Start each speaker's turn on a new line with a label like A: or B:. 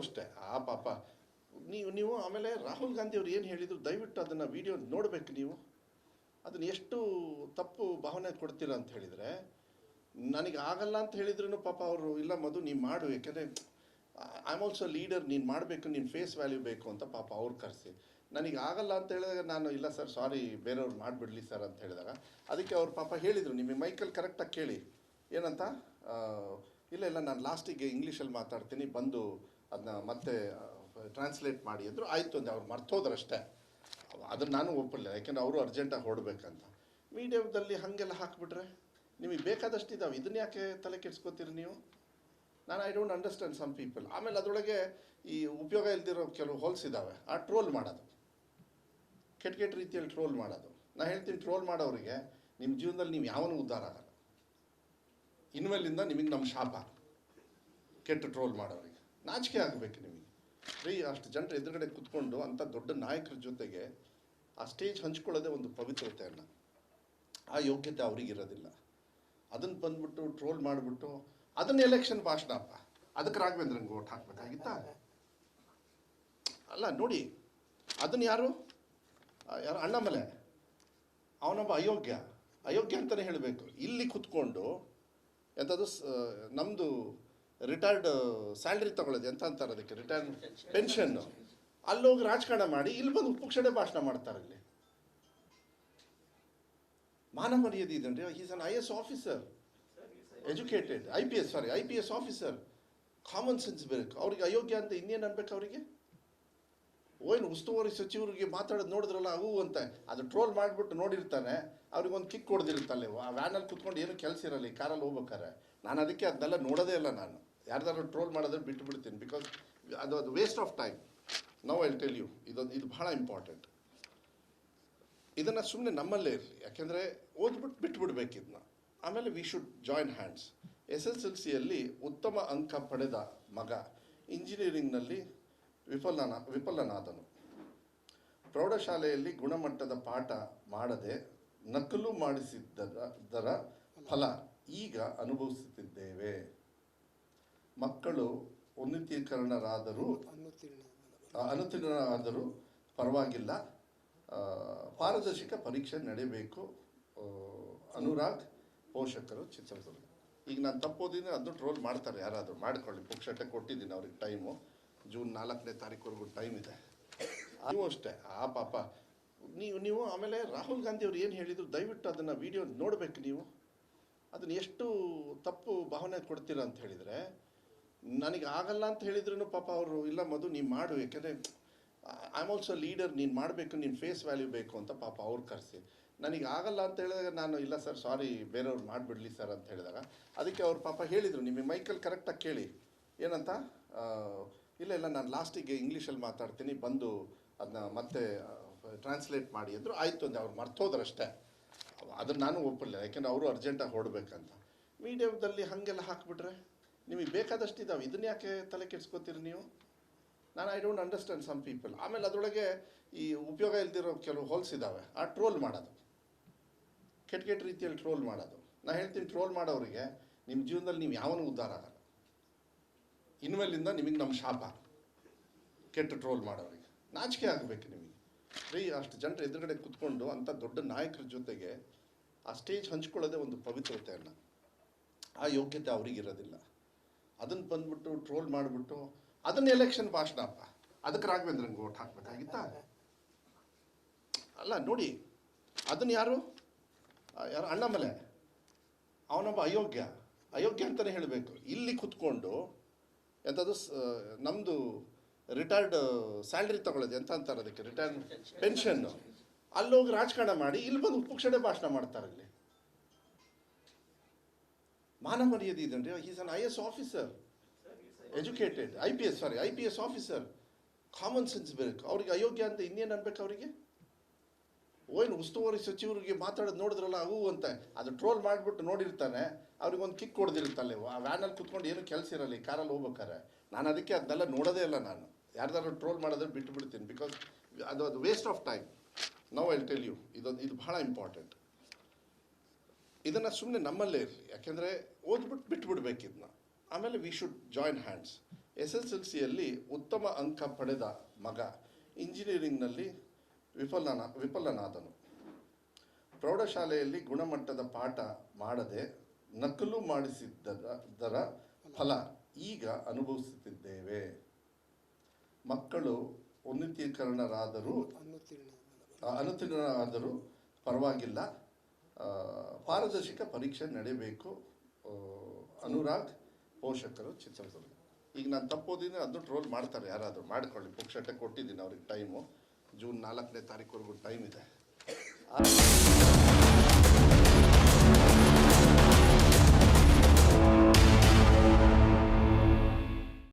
A: ಅಷ್ಟೇ ಆ ಪಾಪ ನೀವು ಆಮೇಲೆ ರಾಹುಲ್ ಗಾಂಧಿ ಅವ್ರು ಏನು ಹೇಳಿದ್ರು ದಯವಿಟ್ಟು ಅದನ್ನು ವಿಡಿಯೋ ನೋಡಬೇಕು ನೀವು. ಅದನ್ನು ಎಷ್ಟು ತಪ್ಪು ಭಾವನೆ ಕೊಡ್ತೀರಾ ಅಂತ ಹೇಳಿದರೆ, ನನಗೆ ಆಗಲ್ಲ ಅಂತ ಹೇಳಿದ್ರು ಪಾಪ ಅವರು ಇಲ್ಲ ಮಧು ನೀನು ಮಾಡು, ಯಾಕೆಂದರೆ ಐ ಆಮ್ ಆಲ್ಸೋ ಲೀಡರ್, ನೀನು ಮಾಡಬೇಕು, ನೀನು ಫೇಸ್ ವ್ಯಾಲ್ಯೂ ಬೇಕು ಅಂತ ಪಾಪ ಅವ್ರು ಕರೆಸಿ. ನನಗೆ ಆಗಲ್ಲ ಅಂತ ಹೇಳಿದಾಗ ನಾನು ಇಲ್ಲ ಸರ್ ಸಾರಿ ಬೇರೆಯವ್ರು ಮಾಡಿಬಿಡಲಿ ಸರ್ ಅಂತ ಹೇಳಿದಾಗ ಅದಕ್ಕೆ ಅವ್ರು ಪಾಪ ಹೇಳಿದರು, ನಿಮಗೆ ಮೈಕಲ್ಲಿ ಕರೆಕ್ಟಾಗಿ ಕೇಳಿ ಏನಂತ, ಇಲ್ಲ ನಾನು ಲಾಸ್ಟಿಗೆ ಇಂಗ್ಲೀಷಲ್ಲಿ ಮಾತಾಡ್ತೀನಿ ಬಂದು ಅದನ್ನ ಮತ್ತೆ ಟ್ರಾನ್ಸ್ಲೇಟ್ ಮಾಡಿ ಅಂದರು. ಆಯಿತು ಅಂದೆ, ಅವ್ರು ಮರ್ತೋದ್ರಷ್ಟೇ. ಅದನ್ನು ನಾನು ಒಪ್ಪಲ್ಲ, ಯಾಕೆಂದರೆ ಅವರು ಅರ್ಜೆಂಟಾಗಿ ಹೊರಡ್ಬೇಕಂತ. ಮೀಡಿಯಾದಲ್ಲಿ ಹಾಗೆಲ್ಲ ಹಾಕಿಬಿಟ್ರೆ ನಿಮಗೆ ಬೇಕಾದಷ್ಟು ಇದ್ದಾವೆ, ಇದನ್ನು ಯಾಕೆ ತಲೆ ಕೆಡಿಸ್ಕೋತೀರಿ ನೀವು? I don't understand some people. ಆಮೇಲೆ ಅದರೊಳಗೆ ಈ ಉಪಯೋಗ ಇಲ್ದಿರೋ ಕೆಲವು ಹೋಲ್ಸ್ ಇದ್ದಾವೆ, ಆ ಟ್ರೋಲ್ ಮಾಡೋದು, ಕೆಟ್ಟ ರೀತಿಯಲ್ಲಿ ಟ್ರೋಲ್ ಮಾಡೋದು. ನಾನು ಹೇಳ್ತೀನಿ, ಟ್ರೋಲ್ ಮಾಡೋರಿಗೆ ನಿಮ್ಮ ಜೀವನದಲ್ಲಿ ನೀವು ಯಾವನೂ ಉದ್ಧಾರ ಆಗಲ್ಲ. ಇನ್ಮೇಲಿಂದ ನಿಮಗೆ ನಮ್ಮ ಶಾಪ, ಕೆಟ್ಟ ಟ್ರೋಲ್ ಮಾಡೋರಿಗೆ ನಾಚಿಕೆ ಆಗಬೇಕು ನಿಮಗೆ. ಅಷ್ಟು ಜನರ ಎದುರುಗಡೆ ಕೂತ್ಕೊಂಡು ಅಂಥ ದೊಡ್ಡ ನಾಯಕರ ಜೊತೆಗೆ ಆ ಸ್ಟೇಜ್ ಹಂಚ್ಕೊಳ್ಳೋದೇ ಒಂದು ಪವಿತ್ರತೆಯನ್ನು, ಆ ಯೋಗ್ಯತೆ ಅವ್ರಿಗಿರೋದಿಲ್ಲ. ಅದನ್ನು ಬಂದ್ಬಿಟ್ಟು ಟ್ರೋಲ್ ಮಾಡಿಬಿಟ್ಟು ಅದನ್ನು ಎಲೆಕ್ಷನ್ ಭಾಷಣ ಅಪ್ಪ, ಅದಕ್ಕೆ ರಾಘವೇಂದ್ರನ್ಗೆ ಓಟ್ ಹಾಕಬೇಕಾಗಿತ್ತಾ? ಅಲ್ಲ ನೋಡಿ, ಅದನ್ನು ಯಾರು ಅಣ್ಣಾಮಲೆ ಅವನೊಬ್ಬ ಅಯೋಗ್ಯ ಅಂತಲೇ ಹೇಳಬೇಕು. ಇಲ್ಲಿ ಕೂತ್ಕೊಂಡು ಎಂಥದ್ದು ನಮ್ಮದು ರಿಟೈರ್ಡ್ ಸ್ಯಾಲ್ರಿ ತೊಗೊಳ್ಳೋದು ಎಂತ ಅಂತಾರೆ ಅದಕ್ಕೆ, ರಿಟೈರ್ಡ್ ಪೆನ್ಷನ್ನು, ಅಲ್ಲೋಗಿ ರಾಜಕಾರಣ ಮಾಡಿ ಇಲ್ಲಿ ಬಂದು ಉಪಕ್ಷಣೆ ಭಾಷಣ ಮಾಡ್ತಾರೆ. ಇಲ್ಲಿ ಮಾನ ಮರ್ಯಾದೆ ಇದನ್ರಿ. Is an IAS officer, educated, IPS officer, common sense ಬೇಕು ಅವ್ರಿಗೆ. ಅಯೋಗ್ಯ ಅಂತ ಇನ್ನೇನು ಅನ್ಬೇಕು ಅವರಿಗೆ? ಏನು ಉಸ್ತುವಾರಿ ಸಚಿವರಿಗೆ ಮಾತಾಡೋದು ನೋಡಿದ್ರಲ್ಲ ಅವು ಅಂತ, ಅದು ಟ್ರೋಲ್ ಮಾಡಿಬಿಟ್ಟು ನೋಡಿರ್ತಾನೆ, ಅವ್ರಿಗೊಂದು ಕಿಕ್ ಕೊಡ್ದಿರುತ್ತಲ್ಲ, ಆ ವ್ಯಾನಲ್ಲಿ ಕೂತ್ಕೊಂಡು ಏನು ಕೆಲಸ ಇರಲ್ಲ, ಈ ಕಾರಲ್ಲಿ ಹೋಗ್ಬೇಕಾರೆ. ನಾನು ಅದಕ್ಕೆ ಅದನ್ನೆಲ್ಲ ನೋಡೋದೇ ಇಲ್ಲ. ನಾನು ಯಾರ್ದಾದ್ರು ಟ್ರೋಲ್ ಮಾಡಿದ್ರೆ ಬಿಟ್ಟು ಬಿಡ್ತೀನಿ, ಬಿಕಾಸ್ ಅದು waste of time. Now I tell you, ಇದು ಬಹಳ ಇಂಪಾರ್ಟೆಂಟ್. ಇದನ್ನು ಸುಮ್ಮನೆ ನಮ್ಮಲ್ಲೇ ಇರಲಿ, ಯಾಕೆಂದರೆ ಓದ್ಬಿಟ್ಟು ಬಿಟ್ಬಿಡ್ಬೇಕು ಇದನ್ನ. ಆಮೇಲೆ ವಿ ಶುಡ್ ಜಾಯಿನ್ ಹ್ಯಾಂಡ್ಸ್. SSLCಯಲ್ಲಿ ಉತ್ತಮ ಅಂಕ ಪಡೆದ ಮಗ ಇಂಜಿನಿಯರಿಂಗ್ನಲ್ಲಿ ವಿಫಲನಾದನು. ಪ್ರೌಢಶಾಲೆಯಲ್ಲಿ ಗುಣಮಟ್ಟದ ಪಾಠ ಮಾಡದೆ ನಕಲು ಮಾಡಿಸಿದ್ದರ ಫಲ ಈಗ ಅನುಭವಿಸುತ್ತಿದ್ದೇವೆ. ಮಕ್ಕಳು ಅನುತ್ತೀರ್ಣರಾದರೂ ಪರವಾಗಿಲ್ಲ, ಪಾರದರ್ಶಕ ಪರೀಕ್ಷೆ ನಡೆಯಬೇಕು. ಅನುರಾಗ್, ಪೋಷಕರು, ಚಿತ್ರದುರ್ಗ. ಈಗ ನಾನು ತಪ್ಪೋದಿದ್ರೆ ಅದನ್ನು ಟ್ರೋಲ್ ಮಾಡ್ತಾರೆ, ಯಾರಾದರೂ ಮಾಡ್ಕೊಳ್ಳಿ, ಪುಕ್ಷಟೆ ಕೊಟ್ಟಿದ್ದೀನಿ ಅವ್ರಿಗೆ ಟೈಮು. ಜೂನ್ 4ನೇ ತಾರೀಕುವರೆಗೂ ಟೈಮ್ ಇದೆ. ನೀವು ಅಷ್ಟೇ ಆ ಪಾಪ ನೀವು ಆಮೇಲೆ ರಾಹುಲ್ ಗಾಂಧಿ ಅವ್ರು ಏನು ಹೇಳಿದ್ರು ದಯವಿಟ್ಟು ಅದನ್ನು ವಿಡಿಯೋ ನೋಡಬೇಕು ನೀವು. ಅದನ್ನು ಎಷ್ಟು ತಪ್ಪು ಭಾವನೆ ಕೊಡ್ತೀರಾ ಅಂತ ಹೇಳಿದರೆ, ನನಗೆ ಆಗಲ್ಲ ಅಂತ ಹೇಳಿದ್ರು ಪಾಪ ಅವರು ಇಲ್ಲ ಮಧು ನೀನು ಮಾಡು, ಯಾಕೆಂದರೆ ಐ ಆಮ್ ಆಲ್ಸೋ ಲೀಡರ್, ನೀನು ಮಾಡಬೇಕು, ನೀನು ಫೇಸ್ ವ್ಯಾಲ್ಯೂ ಬೇಕು ಅಂತ ಪಾಪ ಅವ್ರು ಕರೆಸಿ. ನನಗೆ ಆಗಲ್ಲ ಅಂತ ಹೇಳಿದಾಗ ನಾನು ಇಲ್ಲ ಸರ್ ಸಾರಿ ಬೇರೆಯವ್ರು ಮಾಡಿಬಿಡಲಿ ಸರ್ ಅಂತ ಹೇಳಿದಾಗ ಅದಕ್ಕೆ ಅವ್ರು ಪಾಪ ಹೇಳಿದರು, ನಿಮಗೆ ಮೈಕಲ್ಲಿ ಕರೆಕ್ಟಾಗಿ ಕೇಳಿ ಏನಂತ, ಇಲ್ಲ ನಾನು ಲಾಸ್ಟಿಗೆ ಇಂಗ್ಲೀಷಲ್ಲಿ ಮಾತಾಡ್ತೀನಿ ಬಂದು ಅದನ್ನ ಮತ್ತೆ ಟ್ರಾನ್ಸ್ಲೇಟ್ ಮಾಡಿ ಅಂದರು. ಆಯಿತು ಅಂದೆ, ಅವ್ರು ಮರ್ತೋದ್ರಷ್ಟೇ. ಅದನ್ನು ನಾನು ಒಪ್ಪಲ್ಲ, ಯಾಕೆಂದರೆ ಅವರು ಅರ್ಜೆಂಟಾಗಿ ಹೊರಡ್ಬೇಕಂತ. ಮೀಡಿಯಾದಲ್ಲಿ ಹಾಗೆಲ್ಲ ಹಾಕಿಬಿಟ್ರೆ ನಿಮಗೆ ಬೇಕಾದಷ್ಟು ಇದ್ದಾವೆ, ಇದನ್ನು ಯಾಕೆ ತಲೆ ಕೆಡಿಸ್ಕೋತೀರಿ ನೀವು? I don't understand some people. ಆಮೇಲೆ ಅದರೊಳಗೆ ಈ ಉಪಯೋಗ ಇಲ್ದಿರೋ ಕೆಲವು ಹೋಲ್ಸ್ ಇದ್ದಾವೆ, ಆ ಟ್ರೋಲ್ ಮಾಡೋದು, ಕೆಟ್ಟ ರೀತಿಯಲ್ಲಿ ಟ್ರೋಲ್ ಮಾಡೋದು. ನಾನು ಹೇಳ್ತೀನಿ, ಟ್ರೋಲ್ ಮಾಡೋರಿಗೆ ನಿಮ್ಮ ಜೀವನದಲ್ಲಿ ನೀವು ಯಾವನೂ ಉದ್ಧಾರ ಆಗಲ್ಲ. ಇನ್ಮೇಲಿಂದ ನಿಮಗೆ ನಮ್ಮ ಶಾಪ, ಕೆಟ್ಟ ಟ್ರೋಲ್ ಮಾಡೋರಿಗೆ ನಾಚಿಕೆ ಆಗಬೇಕು ನಿಮಗೆ. ಅಷ್ಟು ಜನರ ಎದುರುಗಡೆ ಕೂತ್ಕೊಂಡು ಅಂಥ ದೊಡ್ಡ ನಾಯಕರ ಜೊತೆಗೆ ಆ ಸ್ಟೇಜ್ ಹಂಚ್ಕೊಳ್ಳೋದೇ ಒಂದು ಪವಿತ್ರತೆಯನ್ನು, ಆ ಯೋಗ್ಯತೆ ಅವ್ರಿಗಿರೋದಿಲ್ಲ. ಅದನ್ನು ಬಂದ್ಬಿಟ್ಟು ಟ್ರೋಲ್ ಮಾಡಿಬಿಟ್ಟು ಅದನ್ನು ಎಲೆಕ್ಷನ್ ಭಾಷಣ ಅಪ್ಪ, ಅದಕ್ಕೆ ರಾಘವೇಂದ್ರನ್ಗೆ ಓಟ್ ಹಾಕಬೇಕಾಗಿತ್ತಾ? ಅಲ್ಲ ನೋಡಿ, ಅದನ್ನು ಯಾರು ಅಣ್ಣಾಮಲೆ ಅವನೊಬ್ಬ ಅಯೋಗ್ಯ ಅಂತಲೇ ಹೇಳಬೇಕು. ಇಲ್ಲಿ ಕೂತ್ಕೊಂಡು ಎಂಥದ್ದು ನಮ್ಮದು ರಿಟೈರ್ಡ್ ಸ್ಯಾಲ್ರಿ ತೊಗೊಳ್ಳೋದು ಎಂತ ಅಂತಾರೆ ಅದಕ್ಕೆ, ರಿಟೈರ್ಡ್ ಪೆನ್ಷನ್ನು, ಅಲ್ಲೋಗಿ ರಾಜಕಾರಣ ಮಾಡಿ ಇಲ್ಲಿ ಬಂದು ಉಪಕ್ಷಣೆ ಭಾಷಣ ಮಾಡ್ತಾರೆ. ಇಲ್ಲಿ ಮಾನ ಮರ್ಯಾದೆ ಇದನ್ರಿ. Is an IAS officer, educated, IPS officer, common sense ಬೇಕು ಅವ್ರಿಗೆ. ಅಯೋಗ್ಯ ಅಂತ ಇನ್ನೇನು ಅನ್ಬೇಕು ಅವರಿಗೆ? ಏನು ಉಸ್ತುವಾರಿ ಸಚಿವರಿಗೆ ಮಾತಾಡೋದು ನೋಡಿದ್ರಲ್ಲ ಅವು ಅಂತ, ಅದು ಟ್ರೋಲ್ ಮಾಡಿಬಿಟ್ಟು ನೋಡಿರ್ತಾನೆ, ಅವ್ರಿಗೊಂದು ಕಿಕ್ ಕೊಡ್ದಿರುತ್ತಲ್ಲ, ಆ ವ್ಯಾನಲ್ಲಿ ಕೂತ್ಕೊಂಡು ಏನು ಕೆಲಸ ಇರಲ್ಲ, ಈ ಕಾರಲ್ಲಿ ಹೋಗ್ಬೇಕಾರೆ. ನಾನು ಅದಕ್ಕೆ ಅದನ್ನೆಲ್ಲ ನೋಡೋದೇ ಇಲ್ಲ. ನಾನು ಯಾರ್ದಾದ್ರು ಟ್ರೋಲ್ ಮಾಡಿದ್ರೆ ಬಿಟ್ಟು ಬಿಡ್ತೀನಿ, ಬಿಕಾಸ್ ಅದು waste of time. Now I tell you, ಇದು ಬಹಳ ಇಂಪಾರ್ಟೆಂಟ್. ಇದನ್ನು ಸುಮ್ಮನೆ ನಮ್ಮಲ್ಲೇ ಇರಲಿ, ಯಾಕೆಂದರೆ ಓದ್ಬಿಟ್ಟು ಬಿಟ್ಬಿಡ್ಬೇಕು ಇದನ್ನ. ಆಮೇಲೆ ವಿ ಶುಡ್ ಜಾಯಿನ್ ಹ್ಯಾಂಡ್ಸ್. SSLCಯಲ್ಲಿ ಉತ್ತಮ ಅಂಕ ಪಡೆದ ಮಗ ಇಂಜಿನಿಯರಿಂಗ್ನಲ್ಲಿ ವಿಫಲನಾದನು. ಪ್ರೌಢಶಾಲೆಯಲ್ಲಿ ಗುಣಮಟ್ಟದ ಪಾಠ ಮಾಡದೆ ನಕಲು ಮಾಡಿಸಿದ್ದರ ಫಲ ಈಗ ಅನುಭವಿಸುತ್ತಿದ್ದೇವೆ. ಮಕ್ಕಳು ಅನುತ್ತೀರ್ಣರಾದರೂ ಪರವಾಗಿಲ್ಲ, ಪಾರದರ್ಶಕ ಪರೀಕ್ಷೆ ನಡೆಯಬೇಕು. ಅನುರಾಗ್, ಪೋಷಕರು, ಚಿತ್ರದುರ್ಗ. ಈಗ ನಾನು ತಪ್ಪೋದಿದ್ರೆ ಅದನ್ನು ಟ್ರೋಲ್ ಮಾಡ್ತಾರೆ, ಯಾರಾದರೂ ಮಾಡ್ಕೊಳ್ಳಿ. ಪುಕ್ಷಟೆ ಕೊಟ್ಟಿದ್ದೀನಿ ಅವ್ರಿಗೆ ಟೈಮು. ಜೂನ್ 4ನೇ ತಾರೀಕುವರೆಗೂ ಟೈಮ್ ಇದೆ.